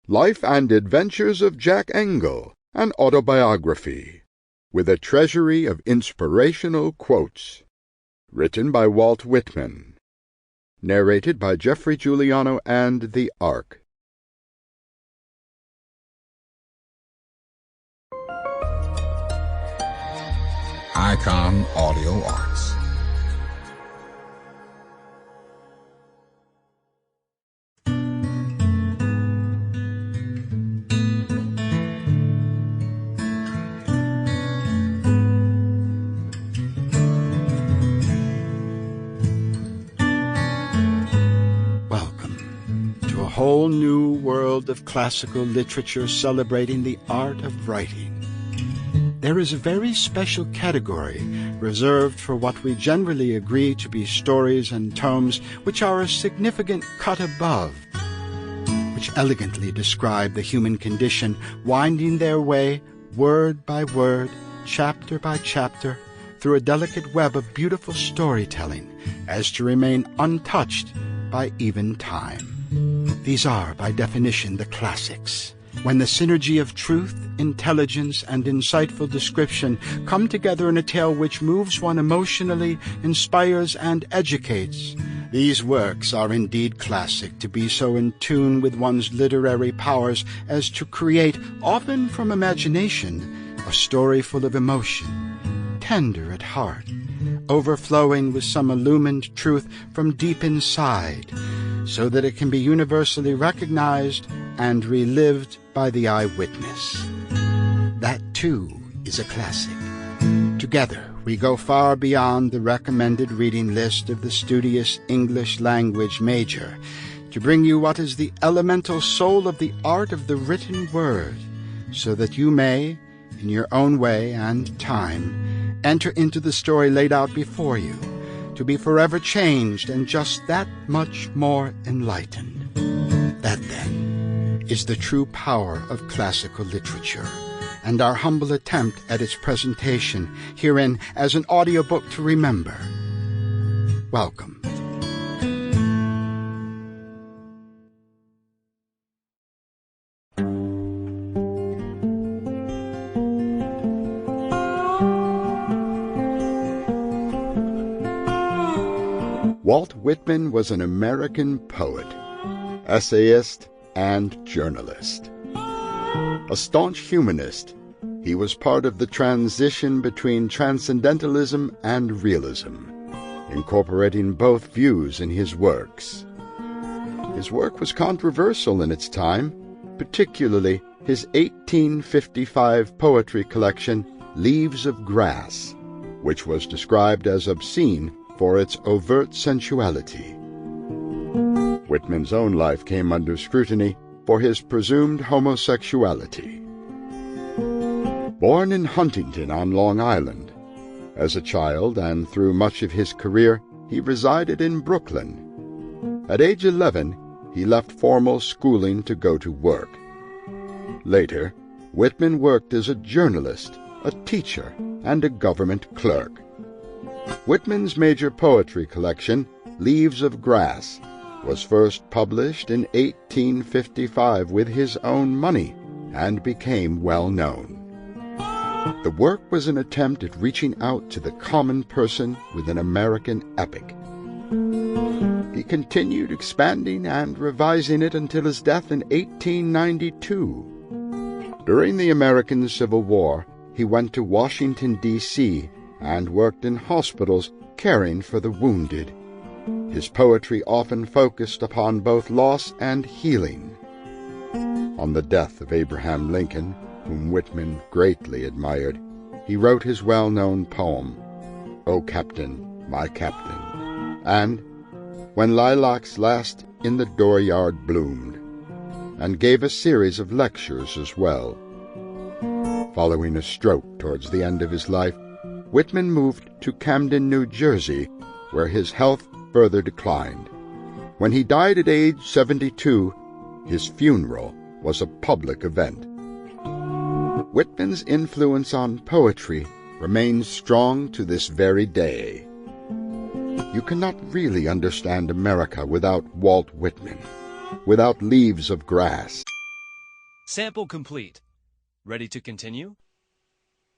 Life and Adventures of Jack Engle, an Autobiography, with a treasury of inspirational quotes. Written by Walt Whitman. Narrated by Geoffrey, Giuliano, and the Ark. Icon Audio Arts. Welcome to a whole new world of classical literature celebrating the art of writing. There is a very special category reserved for what we generally agree to be stories and tomes which are a significant cut above, which elegantly describe the human condition, winding their way, word by word, chapter by chapter, through a delicate web of beautiful storytelling, as to remain untouched by even time. These are, by definition, the classics, when the synergy of truth, intelligence, and insightful description come together in a tale which moves one emotionally, inspires, and educates. These works are indeed classic, to be so in tune with one's literary powers as to create, often from imagination, a story full of emotion, tender at heart, overflowing with some illumined truth from deep inside, so that it can be universally recognized and relived by the eyewitness. That, too, is a classic. Together, we go far beyond the recommended reading list of the studious English language major to bring you what is the elemental soul of the art of the written word, so that you may, in your own way and time, enter into the story laid out before you, to be forever changed and just that much more enlightened. That, then, is the true power of classical literature, and our humble attempt at its presentation herein as an audiobook to remember. Welcome. Walt Whitman was an American poet, essayist, and journalist. A staunch humanist, he was part of the transition between transcendentalism and realism, incorporating both views in his works. His work was controversial in its time, particularly his 1855 poetry collection, Leaves of Grass, which was described as obscene for its overt sensuality. Whitman's own life came under scrutiny for his presumed homosexuality. Born in Huntington on Long Island, as a child and through much of his career he resided in Brooklyn. At age 11, he left formal schooling to go to work. Later, Whitman worked as a journalist, a teacher, and a government clerk. Whitman's major poetry collection, Leaves of Grass, was first published in 1855 with his own money and became well known. The work was an attempt at reaching out to the common person with an American epic. He continued expanding and revising it until his death in 1892. During the American Civil War, he went to Washington, D.C., and worked in hospitals caring for the wounded. His poetry often focused upon both loss and healing. On the death of Abraham Lincoln, whom Whitman greatly admired, he wrote his well-known poem, O Captain, My Captain, and When Lilacs Last in the Dooryard Bloomed, and gave a series of lectures as well. Following a stroke towards the end of his life, Whitman moved to Camden, New Jersey, where his health further declined. When he died at age 72, his funeral was a public event. Whitman's influence on poetry remains strong to this very day. You cannot really understand America without Walt Whitman, without Leaves of Grass. Sample complete. Ready to continue?